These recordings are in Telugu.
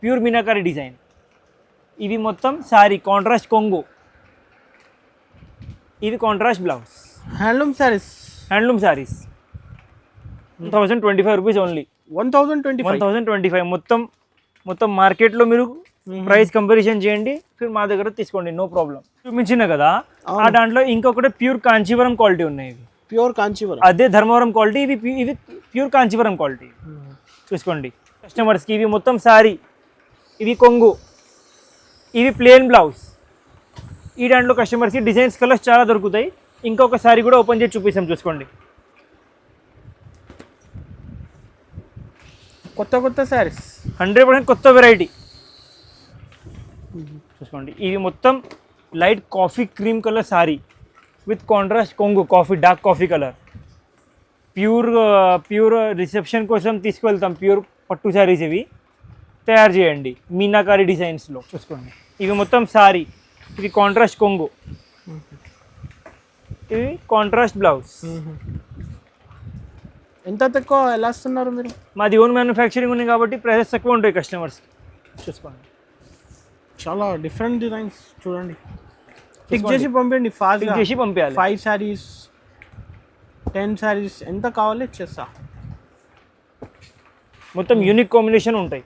Pure meenakari design. ఇవి మొత్తం సారీ కాంట్రాస్ట్ కొంగు, ఇవి contrast blouse. Handloom saris 1025 rupees only. 1025 మొత్తం మార్కెట్లో మీరు ప్రైస్ కంపారిజన్ చేయండి, ఫిర్ మా దగ్గర తీసుకోండి, నో ప్రాబ్లం. చూపించిన కదా ఆ దాంట్లో ఇంకొకటి ప్యూర్ కాంచీవరం క్వాలిటీ ఉన్నాయి. ఇవి ప్యూర్ కాంచీవరం, అదే ధర్మవరం క్వాలిటీ, ఇవి ప్యూర్ కాంచీవరం క్వాలిటీ. చూసుకోండి కస్టమర్స్కి. ఇవి మొత్తం సారీ, ఇవి కొంగు, ఇవి ప్లెయిన్ బ్లౌజ్. ఈ దాంట్లో కస్టమర్స్కి డిజైన్స్ కలర్స్ చాలా దొరుకుతాయి. ఇంకొక సారీ కూడా ఓపెన్ చేసి చూపిస్తాం, చూసుకోండి. కొత్త సారీస్, 100% కొత్త వెరైటీ. చూసుకోండి ఇవి మొత్తం light coffee cream colour sari with contrast కొంగు, dark coffee colour. Pure reception కోసం తీసుకువెళ్తాం. ప్యూర్ పట్టు శారీస్ ఇవి తయారు చేయండి మీనాకారి డిజైన్స్లో. చూసుకోండి ఇవి మొత్తం సారీ, ఇవి కాంట్రాస్ట్ కొంగు, ఇవి కాంట్రాస్ట్ బ్లౌజ్. ఎంత తక్కువ ఎలా ఇస్తున్నారు మీరు? మాది ఓన్ మ్యానుఫ్యాక్చరింగ్ ఉంది కాబట్టి ప్రైసెస్ తక్కువ ఉంటాయి కస్టమర్స్కి. చూసుకోండి చాలా డిఫరెంట్ డిజైన్స్ చూడండి. టిక్ చేసి పంపించండి, ఫాస్ట్ చేసి పంపించాలి. 5 సారీస్ 10 సారీస్ ఎంత కావాలో ఇచ్చేస్తా. మొత్తం యూనిక్ కాంబినేషన్ ఉంటాయి,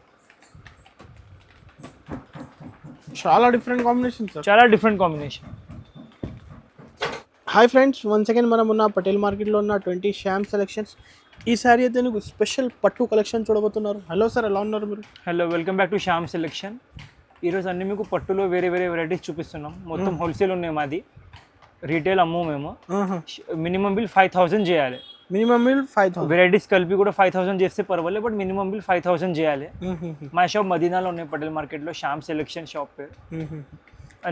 చాలా డిఫరెంట్ కాంబినేషన్ సార్, చాలా different combination. Hi friends, once again మనం ఉన్న పటేల్ మార్కెట్లో ఉన్న 20 శ్యామ్ సెలెక్షన్స్. ఈ సారీ అయితే నీకు స్పెషల్ పట్టు కలెక్షన్ చూడబోతున్నారు. హలో సార్, ఎలా ఉన్నారు మీరు? Hello, welcome back to Shyam selection. ఈరోజు అన్ని మీకు పట్టులో వేరే వెరైటీస్ చూపిస్తున్నాం. మొత్తం హోల్సేల్ ఉన్నాయి మాది, రీటైల్ అమ్ము మేము. మినిమం బిల్ 5000 చేయాలి. Minimum bill 5000. వెరైటీస్ కలిపి కూడా 5000 చేస్తే పర్వాలేదు, బట్ మినిమం బిల్ 5000 చేయాలి. మా షాప్ మదీనాలో ఉన్నాయి, పటేల్ మార్కెట్లో, శ్యామ్ సెలెక్షన్ షాప్ పేరు.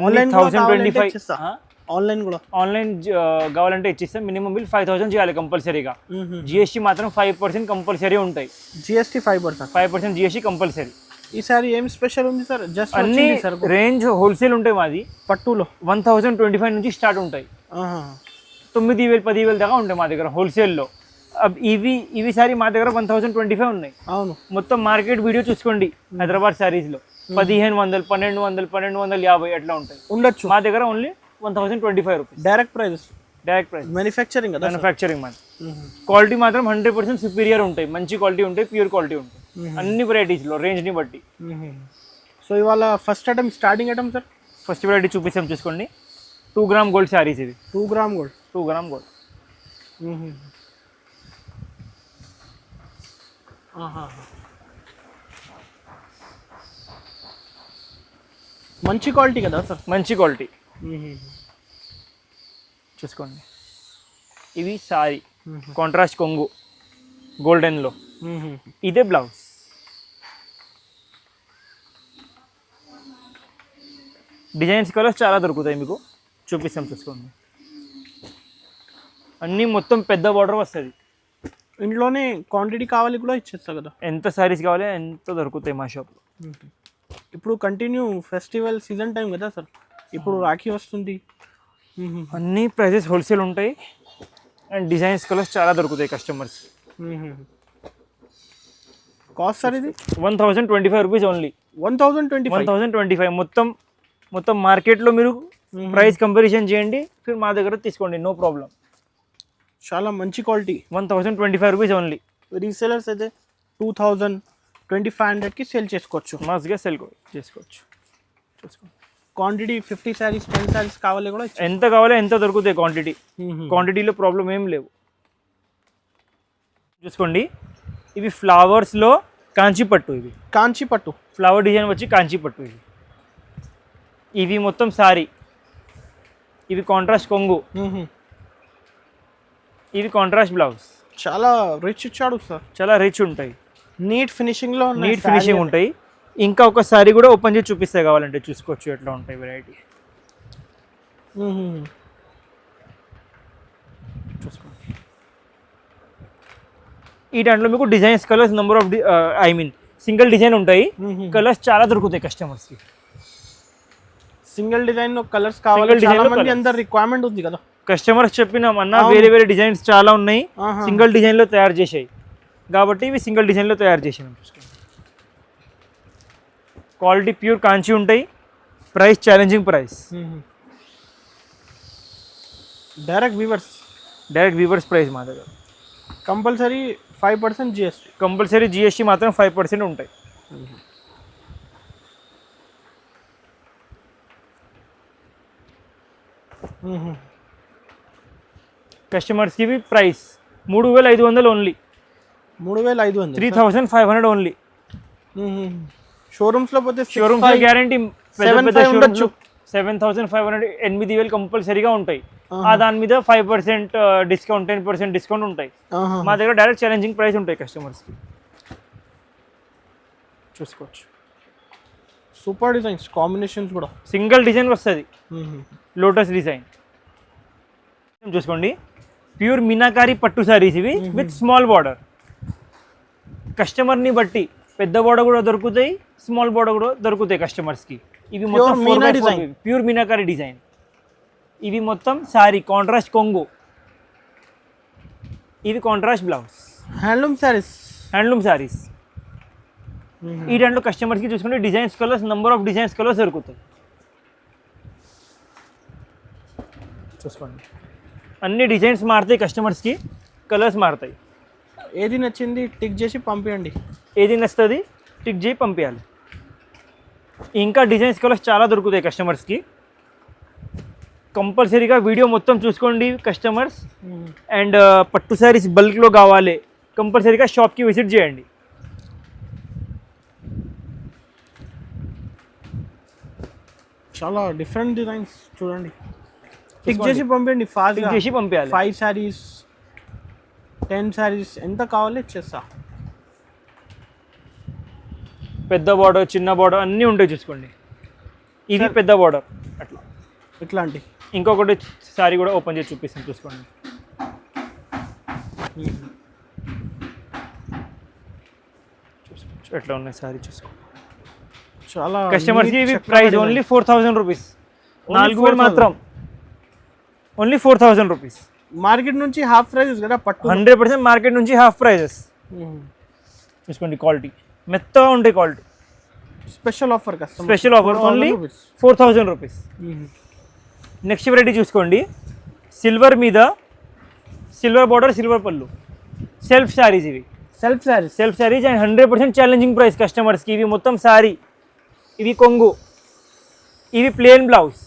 1025. ఆన్లైన్ కూడా ఆన్లైన్ కావాలంటే ఇచ్చిస్తాం. మినిమం బిల్ 5000 చేయాలి కంపల్సరీగా. జిఎస్టీ మాత్రం 5% కంపల్సరీ ఉంటాయి. GST 5% GST compulsory. ఈసారి ఏం స్పెషల్ ఉంది సార్? జస్ట్ అన్ని రేంజ్ హోల్సేల్ ఉంటాయి మాది. పట్టులో 1025 నుంచి స్టార్ట్ ఉంటాయి. 9000 10,000 దాకా ఉంటాయి మా దగ్గర హోల్సేల్లో. ఇవి సారీ మా దగ్గర 1025 ఉన్నాయి. అవును, మొత్తం మార్కెట్ వీడియో చూసుకోండి. హైదరాబాద్ సారీస్లో 1500 1200 1250 అట్లా ఉంటాయి ఉండొచ్చు. మా దగ్గర only 1025 rupees. Direct price manufacturing మాది. క్వాలిటీ మాత్రం 100% సుపీరియర్ ఉంటాయి, మంచి క్వాలిటీ ఉంటాయి, ప్యూర్ క్వాలిటీ ఉంటాయి అన్ని వెరైటీస్లో రేంజ్ని బట్టి. సో ఇవాళ first item, starting item sir, first variety చూపిస్తాం. చూసుకోండి 2 గ్రామ్ గోల్డ్ శారీస్. ఇది 2 గ్రామ్ గోల్డ్. మంచి క్వాలిటీ కదా సార్? మంచి క్వాలిటీ. చూసుకోండి ఇవి సారీ కాంట్రాస్ట్ కొంగు గోల్డెన్లో, ఇదే బ్లౌజ్. డిజైన్స్ కలర్స్ చాలా దొరుకుతాయి మీకు, చూపిస్తాం. చూసుకోండి అన్నీ మొత్తం పెద్ద బార్డర్ వస్తుంది. ఇంట్లోనే క్వాంటిటీ కావాలి కూడా ఇచ్చేస్తా కదా, ఎంత సారీస్ కావాలి ఎంత దొరుకుతాయి మా షాప్లో. ఇప్పుడు కంటిన్యూ ఫెస్టివల్ సీజన్ టైం కదా సార్, ఇప్పుడు రాఖీ వస్తుంది. అన్ని ప్రైజెస్ హోల్సేల్ ఉంటాయి అండ్ డిజైన్స్ కలర్స్ చాలా దొరుకుతాయి కస్టమర్స్. కాస్ట్ సార్ ఇది 1025 రూపీస్ ఓన్లీ. 1025 మొత్తం మార్కెట్లో మీరు ప్రైస్ కంపారిజన్ చేయండి, ఫిర్ మా దగ్గర తీసుకోండి, నో ప్రాబ్లం. చాలా మంచి క్వాలిటీ. 1025 rupees only. రీసేలర్స్ అయితే 2000-2500కి సేల్ చేసుకోవచ్చు, మస్ట్గా సేల్ చేసుకోవచ్చు. చూసుకోండి క్వాంటిటీ 50 సారీస్ 10 సారీస్ కావాలి కూడా ఎంత కావాలి ఎంత దొరుకుతాయి క్వాంటిటీ. క్వాంటిటీలో ప్రాబ్లం ఏం లేవు. చూసుకోండి ఇవి ఫ్లవర్స్లో కాంచీపట్టు. ఇవి కాంచీపట్టు ఫ్లవర్ డిజైన్ వచ్చి కాంచీపట్టు. ఇవి మొత్తం సారీ, ఇవి కాంట్రాస్ట్ కొంగు, ఇవి కాంట్రాస్ట్ బ్లౌజ్. చాలా రిచ్ ఇచ్చాడు సార్, చాలా రిచ్ ఉంటాయి, నీట్ ఫినిషింగ్లో ఉంటాయి. ఇంకా ఒక సారీ కూడా ఓపెన్ చేసి చూపిస్తే కావాలంటే చూసుకోవచ్చు ఎట్లా ఉంటాయి వెరైటీ. చూసుకోండి ఈ దాంట్లో మీకు designs colours number of single design ఉంటాయి. కలర్స్ చాలా దొరుకుతాయి కస్టమర్స్కి. సింగిల్ డిజైన్ కలర్స్ కావాలి, చాలా మంది అందరి రిక్వైర్మెంట్ ఉంది కదా. కస్టమర్స్ చెప్పినాం అన్న వేరే డిజైన్స్ చాలా ఉన్నాయి, సింగిల్ డిజైన్లో తయారు చేసాయి కాబట్టి ఇవి సింగిల్ డిజైన్లో తయారు చేసాను. క్వాలిటీ ప్యూర్ కాంచి ఉంటాయి, price challenging price. Direct weavers price మా దగ్గర. Compulsory 5% GST. కంపల్సరీ GST మాత్రం 5% ఉంటాయి. కస్టమర్స్కి ఇవి ప్రైస్ 3500 ఓన్లీ. 3500. 3500 ఓన్లీ. షోరూమ్స్లో పోతే షోరూమ్స్ గ్యారంటీ 7500 8000 కంపల్సరీగా ఉంటాయి. దాని మీద 5% డిస్కౌంట్ 10% డిస్కౌంట్ ఉంటాయి. మా దగ్గర డైరెక్ట్ ఛాలెంజింగ్ ప్రైస్ ఉంటాయి కస్టమర్స్కి. చూసుకోవచ్చు. సూపర్ డిజైన్స్, కాంబినేషన్స్ కూడా సింగిల్ డిజైన్ వస్తుంది, లోటస్ డిజైన్. చూసుకోండి, ప్యూర్ మీనాకారి పట్టు సారీస్ ఇవి విత్ స్మాల్ బార్డర్. కస్టమర్ని బట్టి పెద్ద బార్డర్ కూడా దొరుకుతాయి, స్మాల్ బార్డర్ కూడా దొరుకుతాయి కస్టమర్స్కి. ఇవి మొత్తం ప్యూర్ మీనాకారి డిజైన్. ఇవి మొత్తం సారీ కాంట్రాస్ట్ కొంగు, ఇవి కాంట్రాస్ట్ బ్లౌజ్. హ్యాండ్లూమ్ సారీస్. ఈ దాంట్లో కస్టమర్స్కి చూసుకుంటే designs colours, number of designs colours దొరుకుతాయి. చూసుకోండి, అన్ని డిజైన్స్ మారుతాయి కస్టమర్స్కి, కలర్స్ మారుతాయి. ఏది నచ్చింది టిక్ చేసి పంపించండి. ఏది నచ్చుతుంది టిక్ చేసి పంపించాలి. ఇంకా డిజైన్స్ కలర్స్ చాలా దొరుకుతాయి కస్టమర్స్కి. కంపల్సరీగా వీడియో మొత్తం చూసుకోండి కస్టమర్స్. అండ్ పట్టు శారీస్ బల్క్లో కావాలి కంపల్సరీగా షాప్కి విజిట్ చేయండి. చాలా డిఫరెంట్ డిజైన్స్ చూడండి, టిక్ చేసి పంపించండి. ఫాస్ట్ చేసి పంపించాలి. 5 శారీస్ 10 శారీస్ ఎంత కావాలి ఇచ్చేస్తా. పెద్ద బార్డర్, చిన్న బార్డర్ అన్నీ ఉంటాయి చూసుకోండి. ఇది పెద్ద బార్డర్ అట్లా ఇట్లాంటి. ఇంకొకటి శారీ కూడా ఓపెన్ చేసి చూపిస్తాను చూసుకోండి. ఎట్లా ఉన్నాయి శారీ చూసుకోండి. చాలా కస్టమర్స్కి ఇవి ప్రైస్ ఓన్లీ 4000 రూపీస్. 4000 మాత్రం, ఓన్లీ 4000 రూపీస్. మార్కెట్ నుంచి హాఫ్ ప్రైజెస్ కదా పట్టు. 100% మార్కెట్ నుంచి హాఫ్ ప్రైజెస్. చూసుకోండి, క్వాలిటీ మెత్తగా ఉంటాయి. Quality special offer only 4000 rupees. Next variety చూసుకోండి, సిల్వర్ మీద సిల్వర్ బార్డర్, సిల్వర్ పళ్ళు, సెల్ఫ్ శారీస్. ఇవి self saris and 100% challenging price కస్టమర్స్కి. ఇవి మొత్తం శారీ, ఇవి కొంగు, ఇవి ప్లేన్ బ్లౌజ్.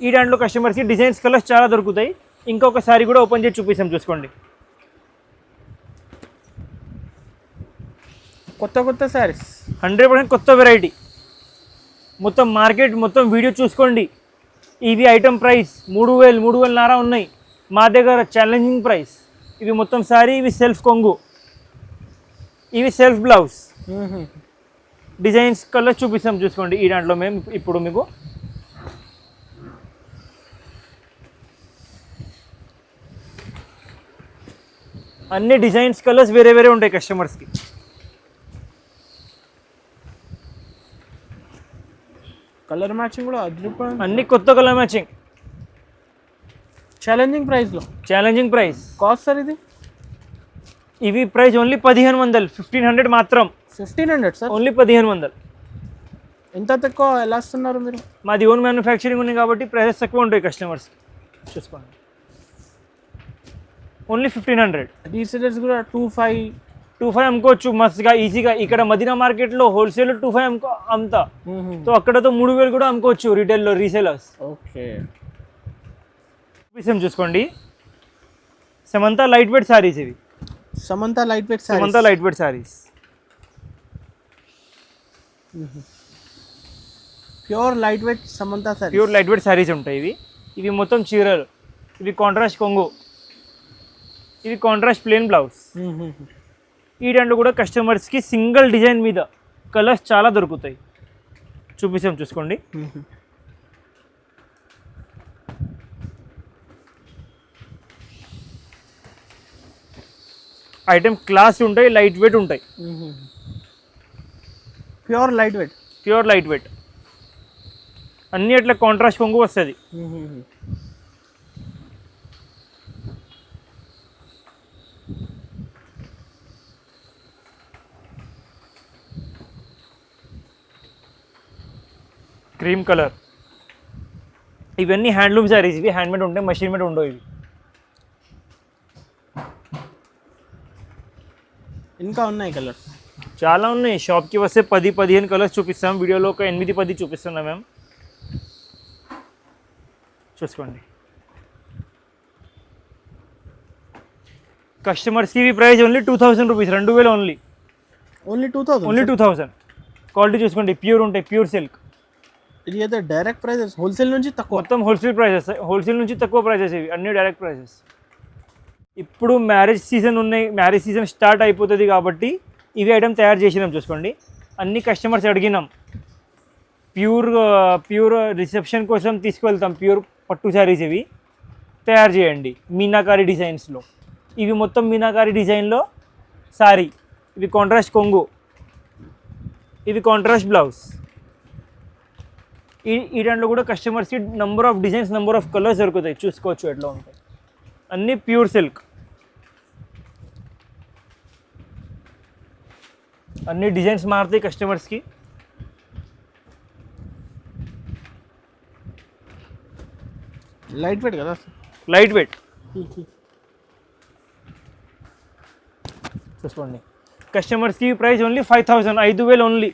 ఈ దాంట్లో కస్టమర్స్కి డిజైన్స్ కలర్స్ చాలా దొరుకుతాయి. ఇంకొక శారీ కూడా ఓపెన్ చేసి చూపిస్తాం చూసుకోండి. కొత్త శారీస్, 100% కొత్త వెరైటీ. మొత్తం మార్కెట్ మొత్తం వీడియో చూసుకోండి. ఇవి ఐటమ్ ప్రైస్ 3000 3500 ఉన్నాయి. మా దగ్గర ఛాలెంజింగ్ ప్రైస్. ఇవి మొత్తం శారీ, ఇవి సెల్ఫ్ కొంగు, ఇవి సెల్ఫ్ బ్లౌజ్. డిజైన్స్ కలర్స్ చూపిస్తాం చూసుకోండి. ఈ దాంట్లో మేము ఇప్పుడు మీకు అన్ని డిజైన్స్ కలర్స్ వేరే వేరే ఉంటాయి కస్టమర్స్కి. కలర్ మ్యాచింగ్ కూడా అన్ని కొత్త colour matching. Challenging price. Cost sir ఇవి ప్రైస్ ఓన్లీ 1500, 1500 మాత్రం. 1500 సార్, ఓన్లీ 1500. ఎంత తక్కువ ఎలా ఇస్తున్నారు మీరు? మాది ఓన్ మ్యానుఫ్యాక్చరింగ్ ఉంది కాబట్టి ప్రైసెస్ తక్కువ ఉంటాయి కస్టమర్స్. చూసుకోండి, ఓన్లీ 1500. రీసేలర్స్ కూడా 25 అమ్ముకోవచ్చు మస్తుగా ఈజీగా. ఇక్కడ మదీనా మార్కెట్లో హోల్సేల్ 25 అమ్ముతా. సో అక్కడతో 3000 కూడా అమ్ముకోవచ్చు రీటైల్లో రీసేలర్స్. ఓకే, చూసుకోండి, సమంతా లైట్ వెయిట్ సారీస్. ఇవి Samantha light weight saris. Pure light weight saris ఉంటాయి. ఇవి మొత్తం చీరలు. ఇవి కాంట్రాస్ట్ కొంగు, ఇవి కాంట్రాస్ట్ ప్లేన్ బ్లౌజ్. ఈ రెండు కూడా కస్టమర్స్కి సింగిల్ డిజైన్ మీద కలర్స్ చాలా దొరుకుతాయి. చూపిస్తాం చూసుకోండి. ఐటమ్ క్లాస్ ఉంటాయి, లైట్ వెయిట్ ఉంటాయి. ప్యూర్ లైట్ వెయిట్ అన్నీ అట్లా కాంట్రాస్ట్ కొంగు వస్తుంది. Cream colour. ఇవన్నీ హ్యాండ్లూమ్ శారీస్, ఇవి హ్యాండ్మేడ్ ఉంటాయి, మషిన్ మేడ్ ఉండవు ఇవి. ఇంకా ఉన్నాయి కలర్స్? చాలా ఉన్నాయి. షాప్కి వస్తే 10-15 కలర్స్ చూపిస్తాం, వీడియోలో ఒక 8-10 చూపిస్తున్నాం మేము. చూసుకోండి. కస్టమర్స్కి ఇవి price only 2000 rupees, 2000 only. Only 2000? Only 2000. Quality చూసుకోండి, ప్యూర్ ఉంటాయి, ప్యూర్ సిల్క్. ఇది అయితే డైరెక్ట్ ప్రైజెస్, హోల్సేల్ నుంచి తక్కువ? మొత్తం హోల్సేల్ ప్రైజెస్, హోల్సేల్ నుంచి తక్కువ ప్రైజెస్ ఇవి అన్ని డైరెక్ట్ ప్రైజెస్. ఇప్పుడు మ్యారేజ్ సీజన్ ఉన్నాయి, మ్యారేజ్ సీజన్ స్టార్ట్ అయిపోతుంది కాబట్టి ఇవి ఐటమ్ తయారు చేసినాం. చూసుకోండి, అన్ని కస్టమర్స్ అడిగినాం. ప్యూర్ రిసెప్షన్ కోసం తీసుకువెళ్తాం, ప్యూర్ పట్టు శారీస్ ఇవి తయారు చేయండి మీనాకారి డిజైన్స్లో. ఇవి మొత్తం మీనాకారి డిజైన్లో శారీ. ఇవి కాంట్రాస్ట్ కొంగు, ఇవి కాంట్రాస్ట్ బ్లౌజ్. ఈ దాంట్లో కూడా కస్టమర్స్కి number of designs, number of colours దొరుకుతాయి, చూసుకోవచ్చు ఎట్లా ఉంటాయి. అన్నీ ప్యూర్ సిల్క్, అన్ని డిజైన్స్ మారుతాయి కస్టమర్స్కి. లైట్ వెయిట్ కదా? Light weight. చూసుకోండి, కస్టమర్స్కి price only 5000, 5000 only.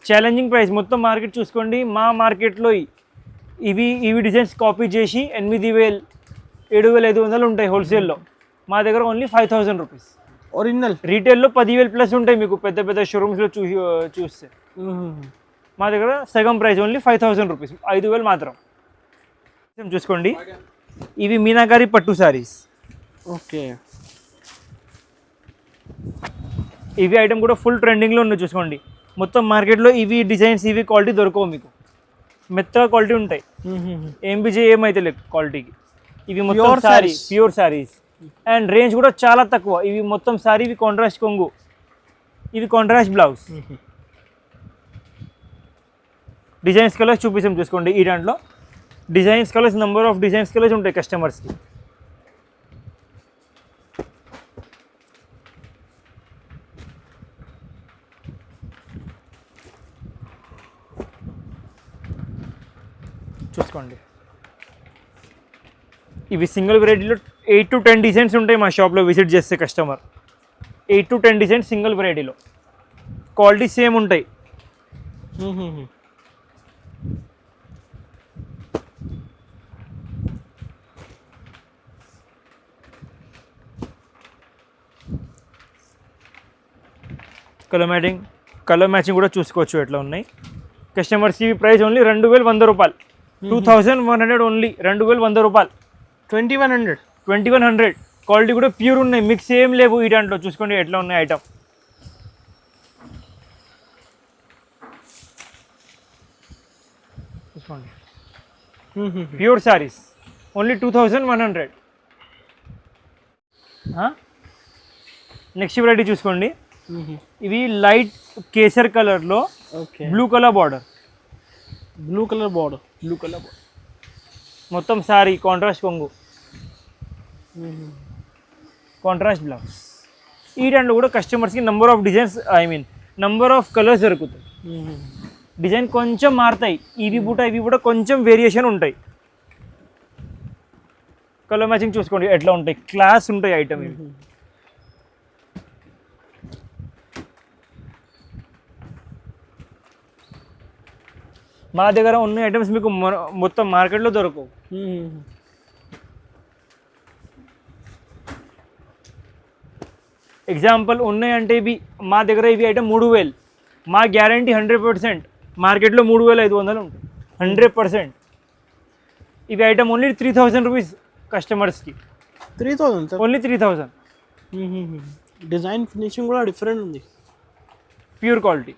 Challenging price మొత్తం మార్కెట్ చూసుకోండి. మా మార్కెట్లో ఇవి డిజైన్స్ కాపీ చేసి 8000, 7500 ఉంటాయి హోల్సేల్లో. మా దగ్గర ఓన్లీ 5000 రూపీస్ ఒరిజినల్. రీటైల్లో 10,000 ప్లస్ ఉంటాయి మీకు పెద్ద పెద్ద షోరూమ్స్లో చూస్తే. మా దగ్గర సగం ప్రైస్ ఓన్లీ 5000 రూపీస్, 5000 మాత్రం. చూసుకోండి, ఇవి మీనాకారి పట్టు శారీస్. ఓకే, ఇవి ఐటమ్ కూడా ఫుల్ ట్రెండింగ్లో ఉన్నాయి. చూసుకోండి, మొత్తం మార్కెట్లో ఇవి డిజైన్స్, ఇవి క్వాలిటీ దొరకవు మీకు. మెత్తగా క్వాలిటీ ఉంటాయి, ఏమైతే లేదు క్వాలిటీకి. ఇవి మొత్తం sari, pure saris. And range కూడా చాలా తక్కువ. ఇవి మొత్తం శారీ, ఇవి కాంట్రాస్ట్ కొంగు, ఇవి కాంట్రాస్ట్ బ్లౌజ్. డిజైన్స్ కలర్స్ చూపిస్తాం. చూసుకోండి, ఈ దాంట్లో designs colours, number of designs colours ఉంటాయి కస్టమర్స్కి. చూసుకోండి, ఇవి సింగిల్ వెరైటీలో 8 to 10 డిజైన్స్ ఉంటాయి మా షాప్లో విజిట్ చేస్తే కస్టమర్. 8 to 10 డిజైన్స్ సింగిల్ వెరైటీలో, క్వాలిటీ సేమ్ ఉంటాయి. కలర్ మ్యాచింగ్ కూడా చూసుకోవచ్చు ఎట్లా ఉన్నాయి. కస్టమర్స్కి ప్రైస్ ఓన్లీ 2100 రూపాయలు, 2100 ఓన్లీ, 2100 రూపాయలు. 2100. క్వాలిటీ కూడా ప్యూర్ ఉన్నాయి, మిక్స్ ఏం లేవు ఈ దాంట్లో. చూసుకోండి ఎట్లా ఉన్నాయి ఐటమ్. చూసుకోండి, pure saris only 2100. Next variety చూసుకోండి, ఇవి లైట్ కేసర్ కలర్లో బ్లూ కలర్ బార్డర్. మొత్తం శారీ కాంట్రాస్ట్ కొంగు, కాంట్రాస్ట్ బ్లౌజ్. ఈ దాంట్లో కూడా కస్టమర్స్కి number of designs, number of colours దొరుకుతాయి. డిజైన్ కొంచెం మారుతాయి, ఇవి కూడా కొంచెం వేరియేషన్ ఉంటాయి. కలర్ మ్యాచింగ్ చూసుకోండి ఎట్లా ఉంటాయి, క్లాస్ ఉంటాయి ఐటమ్ ఇవి. మా దగ్గర ఉన్న ఐటమ్స్ మీకు మొత్తం మార్కెట్లో దొరకవు. ఎగ్జాంపుల్ ఉన్నాయంటే ఇవి మా దగ్గర ఇవి ఐటమ్ 3000, మా గ్యారంటీ 100%. మార్కెట్లో 3500 ఉంటాయి 100%. ఇవి ఐటమ్ ఓన్లీ 3000 రూపీస్ కస్టమర్స్కి. 3000 ఓన్లీ 3000. డిజైన్ ఫినిషింగ్ కూడా డిఫరెంట్ ఉంది, ప్యూర్ క్వాలిటీ.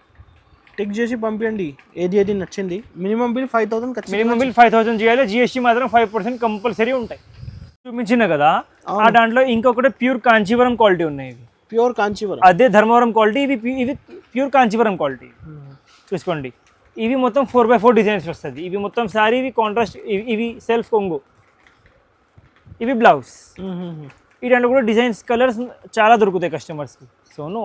టిక్ చేసి పంపించండి ఏది నచ్చింది. Minimum bill 5000. మినిమం బిల్ 5000 చేయాలి. జిఎస్టీ మాత్రం 5% కంపల్సరీ ఉంటాయి. చూపించిన కదా, ఆ దాంట్లో ఇంకొకటి ప్యూర్ కాంచీవరం క్వాలిటీ ఉన్నాయి. ఇవి ప్యూర్ కాంచీవరం, అదే ధర్మవరం క్వాలిటీ. ఇవి ప్యూర్ కాంచీవరం క్వాలిటీ. చూసుకోండి, ఇవి మొత్తం 4x4 డిజైన్స్ వస్తుంది. ఇవి మొత్తం శారీ, ఇవి కాంట్రాస్ట్, ఇవి సెల్ఫ్ కొంగు, ఇవి బ్లౌజ్. ఈ దాంట్లో కూడా డిజైన్స్ కలర్స్ చాలా దొరుకుతాయి కస్టమర్స్కి. సోను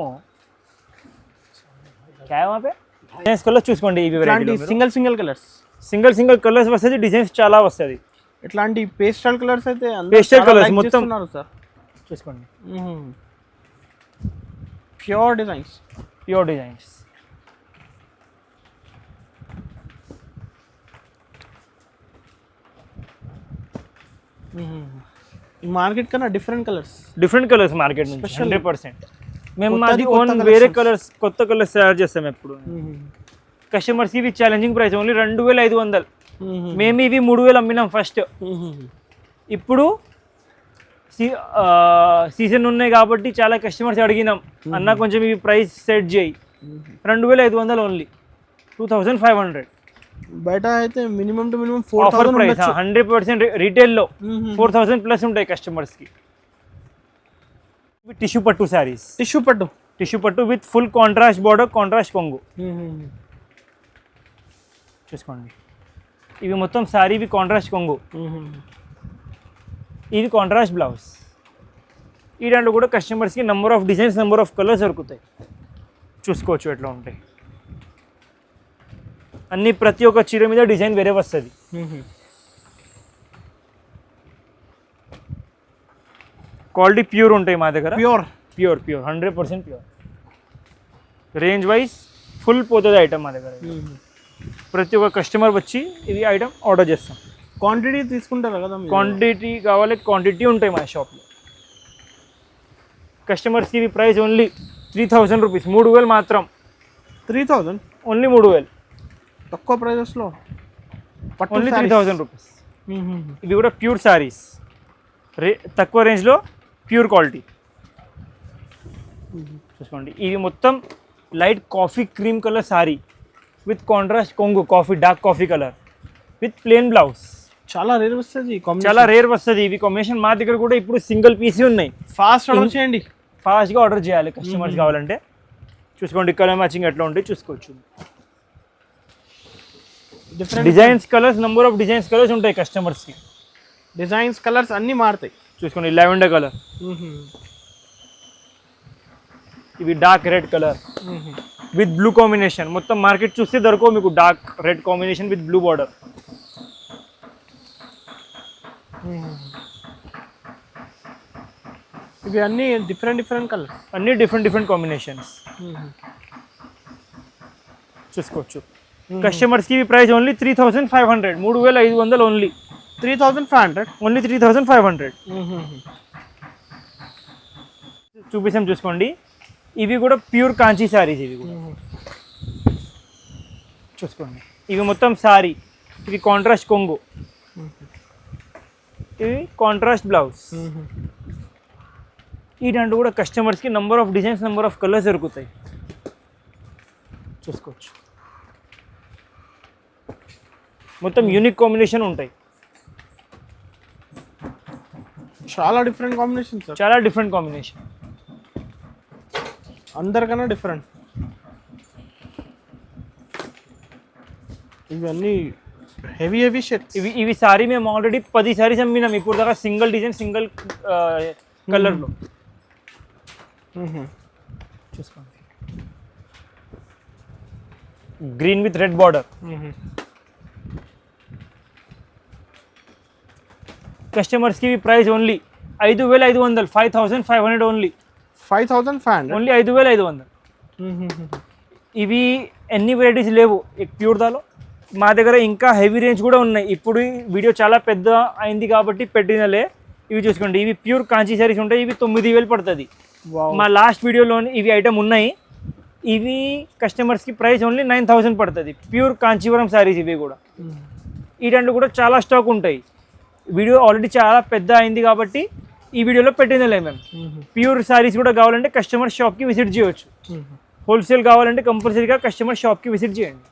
క్యా వहाँ पे డిజైన్స్ కలర్స్ చూసుకోండి. ఇవి single colours single single colours వస్తుంది, డిజైన్స్ చాలా వస్తుంది. ఇట్లాంటి పేస్టల్ కలర్స్ అయితే Pastel colours మొత్తం. సార్ చూసుకోండి, pure designs. Pure designs. Market కన్నా డిఫరెంట్ కలర్స్ మార్కెట్ నుంచి Special. 100%. మేము కొత్తది మాది కొత్త ఓన్ వేరే collections. కొత్త కలర్స్ తయారు చేస్తాం ఎప్పుడు. కస్టమర్స్కి ఇవి ఛాలెంజింగ్ ప్రైస్ ఓన్లీ 2500. మేము ఇవి 3000 అమ్మినాం ఫస్ట్. ఇప్పుడు సీజన్ ఉన్నాయి కాబట్టి చాలా కస్టమర్స్ అడిగినాం, అన్న కొంచెం ఇవి ప్రైస్ సెట్ చేయి. 2500 ఓన్లీ, 2500 బయట అయితే minimum to minimum offer 4000 price. 100% రీటైల్లో 4000 plus ఉంటాయి కస్టమర్స్కి. టిష్యూ పట్టు శారీస్, టిష్యూ పట్టు with full contrast border, contrast కొంగు. చూసుకోండి, ఇవి మొత్తం శారీ, ఇవి కాంట్రాస్ట్ కొంగు, ఇది కాంట్రాస్ట్ బ్లౌజ్. ఈ దాంట్లో కూడా కస్టమర్స్కి number of designs, number of colours దొరుకుతాయి. చూసుకోవచ్చు ఎట్లా ఉంటాయి అన్ని. ప్రతి ఒక్క చీర మీద డిజైన్ వేరే వస్తుంది. క్వాలిటీ ప్యూర్ ఉంటాయి మా దగ్గర, pure 100% pure. Range wise full పోతుంది ఐటమ్ మా దగ్గర. ప్రతి ఒక్క కస్టమర్ వచ్చి ఇది ఐటమ్ ఆర్డర్ చేస్తాం. క్వాంటిటీ తీసుకుంటారా కదా? క్వాంటిటీ కావాలి, క్వాంటిటీ ఉంటాయి మా షాప్లో. కస్టమర్స్కి ఇది ప్రైస్ ఓన్లీ 3000 రూపీస్, 3000 మాత్రం. 3000 ఓన్లీ 3000, తక్కువ ప్రైజెస్లో ఓన్లీ 3000 రూపీస్. ఇవి కూడా ప్యూర్ శారీస్, తక్కువ రేంజ్లో ప్యూర్ క్వాలిటీ. చూసుకోండి, ఇది మొత్తం light coffee cream colour sari with contrast కొంగు, dark coffee colour with plain blouse. చాలా రేర్ వస్తుంది, చాలా రేర్ వస్తుంది ఇవి కాంబినేషన్. మా దగ్గర కూడా ఇప్పుడు సింగిల్ పీసీ ఉన్నాయి. ఫాస్ట్ ఆర్డర్ చేయండి, ఫాస్ట్గా ఆర్డర్ చేయాలి కస్టమర్స్ కావాలంటే. చూసుకోండి, కలర్ మ్యాచింగ్ ఎట్లా ఉంటాయి చూసుకోవచ్చు. Designs colours, number of designs colours ఉంటాయి కస్టమర్స్కి. డిజైన్స్ కలర్స్ అన్నీ మారుతాయి. చూసుకోండి, లావెండర్ కలర్, ఇవి dark red colour with blue combination. మొత్తం మార్కెట్ చూస్తే దొరకవు మీకు dark red combination with blue border. ఇవి అన్నీ డిఫరెంట్ కలర్స్, అన్ని డిఫరెంట్ కాంబినేషన్స్ చూసుకోవచ్చు. కస్టమర్స్కి ఇవి ప్రైస్ ఓన్లీ 3500, 3500 ఓన్లీ. 3500 ఓన్లీ 3500 చూపిస్తాం. చూసుకోండి, ఇవి కూడా ప్యూర్ కాంచీ శారీస్. ఇవి కూడా చూసుకోండి, ఇవి మొత్తం శారీ, ఇవి కాంట్రాస్ట్ కొంగు, ఇవి కాంట్రాస్ట్ బ్లౌజ్. ఈ దాంట్లో కూడా కస్టమర్స్కి number of designs, number of colours దొరుకుతాయి. చూసుకోవచ్చు, మొత్తం యూనిక్ కాంబినేషన్ ఉంటాయి. చాలా డిఫరెంట్ కాంబినేషన్ సార్, చాలా డిఫరెంట్ కాంబినేషన్, అందరికన్నా డిఫరెంట్. ఇవన్నీ హెవీ షర్ట్స్. ఇవి సారీ మేము ఆల్రెడీ 10 సారీస్ అమ్మినాం ఇప్పుడు దాకా, సింగిల్ డిజైన్, సింగిల్ కలర్లో. చూసుకోండి, గ్రీన్ విత్ రెడ్ బార్డర్. కస్టమర్స్కి ఇవి ప్రైస్ ఓన్లీ 5500, 5500 ఓన్లీ. 5500 ఓన్లీ 5500. ఇవి ఎన్ని వెరైటీస్ లేవు ప్యూర్ దాలో మా దగ్గర, ఇంకా హెవీ రేంజ్ కూడా ఉన్నాయి. ఇప్పుడు వీడియో చాలా పెద్ద అయింది కాబట్టి పెట్టినలే. ఇవి చూసుకోండి, ఇవి ప్యూర్ కాంచీ సారీస్ ఉంటాయి. ఇవి 9000 పడుతుంది. మా లాస్ట్ వీడియోలో ఇవి ఐటమ్ ఉన్నాయి. ఇవి కస్టమర్స్కి ప్రైస్ ఓన్లీ 9000 పడుతుంది. ప్యూర్ కాంచీవరం శారీస్ ఇవి కూడా. ఈ రెండు కూడా చాలా స్టాక్ ఉంటాయి. వీడియో ఆల్రెడీ చాలా పెద్ద అయింది కాబట్టి ఈ వీడియోలో పెట్టినలే మేము. ప్యూర్ శారీస్ కూడా కావాలంటే కస్టమర్ షాప్కి విజిట్ చేయవచ్చు. హోల్సేల్ కావాలంటే కంపల్సరీగా కస్టమర్ షాప్కి విజిట్ చేయండి.